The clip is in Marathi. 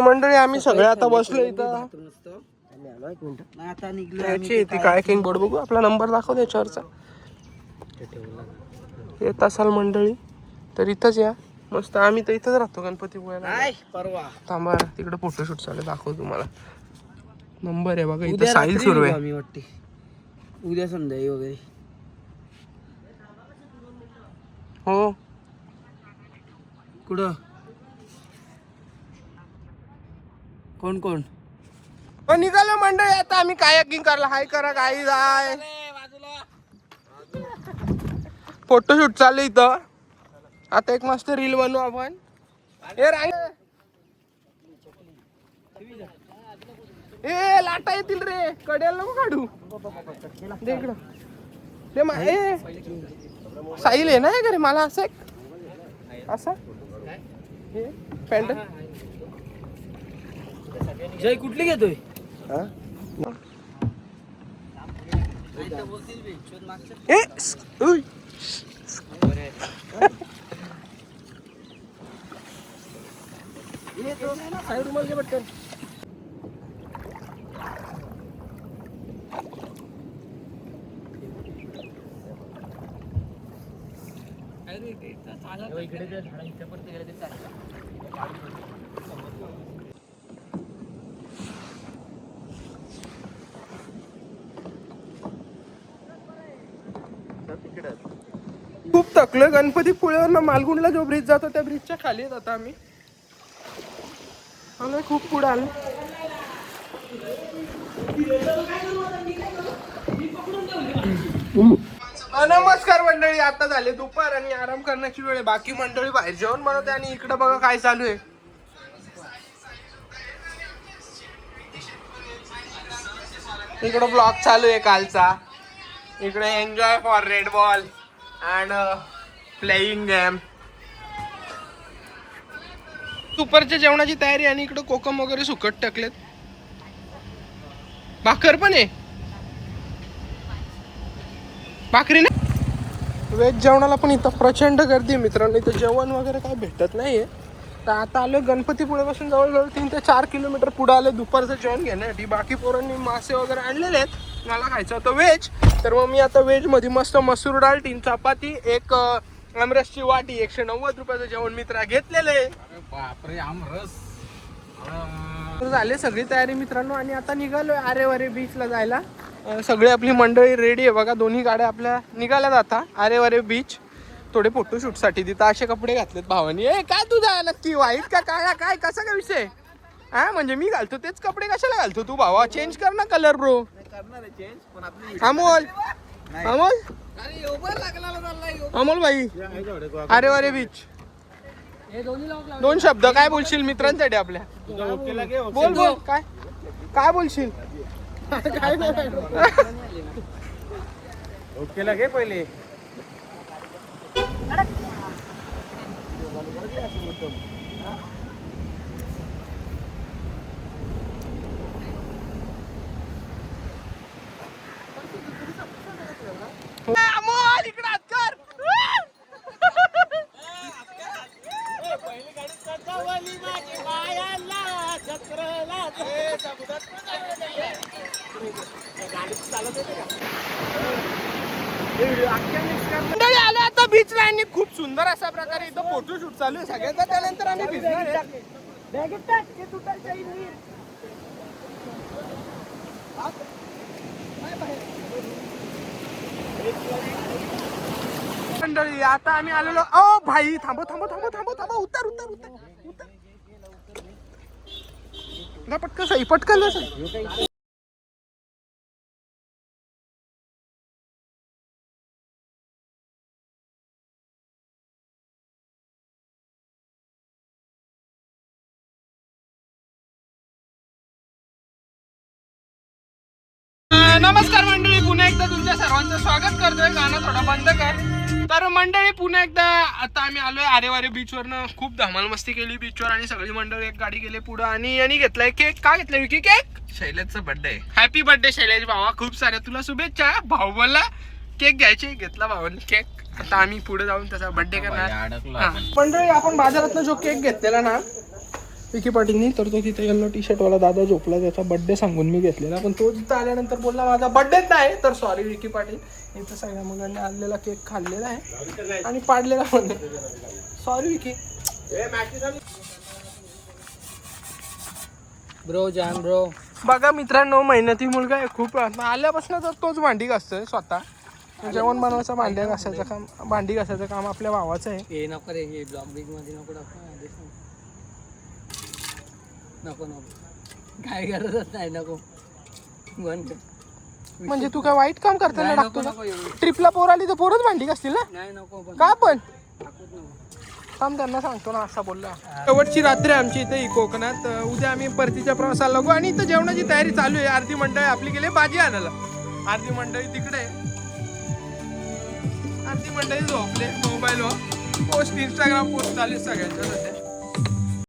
मंडळी आम्ही सगळे आता बसलो इथं. ती काय किंग बोर्ड बघू, आपला नंबर दाखव त्याच्यावरचा. येत असाल मंडळी तर इथंच या. मस्त आम्ही तर इथंच राहतो गणपतीपुळ्याला. परवा थांबा तिकडे फोटोशूट चालू दाखव तुम्हाला. नंबर आहे बघा इथं. साहिल सुरू आहे. आम्ही वाटते उद्या संध्याकाळी वगैरे. हो कुठं कोण कोण निघालो मंडळी आता आम्ही कायाकिंग करायला. हाय करा काही जाय. फोटोशूट चालू इथं. आता एक मस्त रील बनवू आपण. ए लाटा येतील रे, कडेल नको काढू. साहिल आहे ना घरी मला असं असं पॅन्ट. जय कुठली घेतोय? खूप थकलोय. गणपतीपुळ्यावरनं मालगुंडला जो ब्रिज जातो त्या ब्रिजच्या खाली येत आता आम्ही. खूप पुढे आलो. नमस्कार मंडळी, आता झाले दुपार आणि आराम करण्याची वेळ. बाकी मंडळी बाहेर जेवण बनवते आणि इकडे बघा काय चालू आहे. इकडे ब्लॉग चालू आहे कालचा. इकडे enjoy for red ball and playing game. दुपारच्या जेवणाची तयारी आणि इकडे कोकम वगैरे सुकट टाकलेत. भाकर पण आहे. भाकरी ना. वेज जेवणाला पण इथं प्रचंड गर्दी आहे मित्रांनो. इथं जेवण वगैरे काय भेटत नाहीये. तर आता आलो गणपतीपुळेपासून जवळजवळ 3 ते 4 किलोमीटर पुढे आले दुपारचं जेवण घेण्यासाठी. बाकी पोरांनी मासे वगैरे आणलेले आहेत. मला खायचं होतं व्हेज, तर मग मी आता व्हेज मध्ये मस्त मसूर डाळ, 3 चपाती, एक आमरसची वाटी, 190 रुपयाचं जेवण मित्रा घेतलेले. बापरे आमरस. झाले सगळी तयारी मित्रांनो आणि आता निघालोय आरेवारे बीचला जायला. सगळी आपली मंडळी रेडी आहे बघा. दोन्ही गाड्या आपल्या निघाल्या जाता आरेवारे बीच. थोडे फोटोशूट साठी तिथं असे कपडे घातलेत भावानी. ए काय तुझा नक्की व्हाईट का काळा काय कसा काय विषय? हा म्हणजे मी घालतो तेच कपडे कशाला घालतो तू भावा? चेंज कर ना कलर ब्रो. अमोल अमोल अमोल भाई आरेवारे बीच. 2 शब्द काय बोलशील मित्रांसाठी आपल्या? बोल बोल काय काय बोलशील? काय ओके लगे पहिले. अमोल इकडे हात कर. मंडळी आले आता बीचला आणि खूप सुंदर अशा प्रकारे इथं फोटोशूट चालू आहे सगळ्यांचा. त्यानंतर आम्ही भिजणार आहे. मंडळी आता आम्ही आलेलो. ओ भाई थांबो थांबो थांबो थांबो थांबो. उतर उतर उतर उतर. पटकन सही पटकन सही. नमस्कार मंडळी, पुन्हा एकदा तुमच्या सर्वांचं स्वागत करतोय. गाणं थोडं बंद कर. तर मंडळी पुन्हा एकदा आता आम्ही आलोय आरेवारे बीच वरनं. खूप धमाल मस्ती केली बीचवर आणि सगळी मंडळी एक गाडी गेले पुढे. आणि यांनी घेतलाय केक. काय घेतलाय विकी? केक. शैलेशचा बर्थडे. हॅपी बर्थडे शैलेश भावा. खूप साऱ्या तुला शुभेच्छा. भाऊ बोलला केक घ्यायचे, घेतला भावाने केक. आता आम्ही पुढे जाऊन त्याचा बर्थडे करणार. मंडळी आपण बाजारातनं जो केक घेतलेला ना विकी पाटीलनी. तर तो तिथे येल्लो टी शर्टवाला दादा झोपला, त्याचा बड्डे सांगून मी घेतलेला, पण तो तिथं आल्यानंतर बोलला माझा बड्डेच नाही. तर सॉरी विकी पाटील. इथं सगळ्या मुलांनी आणलेला केक खाल्लेला आहे आणि पाडलेला पण. सॉरी विकी. ब्रो जान ब्रो. बघा मित्रांनो, मेहनती मुलगा आहे खूप. आल्यापासून तर तोच भांडी घासतोय स्वतः. जेवण बनवायचं, भांडी घासायचं काम आपल्या भावाचं आहे. हे नको रे, हे ब्लॉग बिग मध्ये नको नको काय गरजच नाही, नको बंद. म्हणजे तू काय वाईट काम करताना नको लागतो नको एवढं. ट्रिपला पोर आली तर पोरच भांडी घासतील ना? नाही नको का पण टाकूच नको. थांब, त्यांना सांगतो ना असा बोलला. शेवटची रात्र आहे आमची इथे ही कोकणात. उद्या आम्ही परतीच्या प्रवासाला लागू आणि इथं जेवणाची तयारी चालू आहे. अर्धी मंडळी आपली गेली भाजी आणायला, अर्धी मंडळी तिकडे, अर्धी मंडळी झोपले मोबाईलवर. पोस्ट इंस्टाग्राम पोस्ट चालू आहे सगळ्यांच्या सध्या.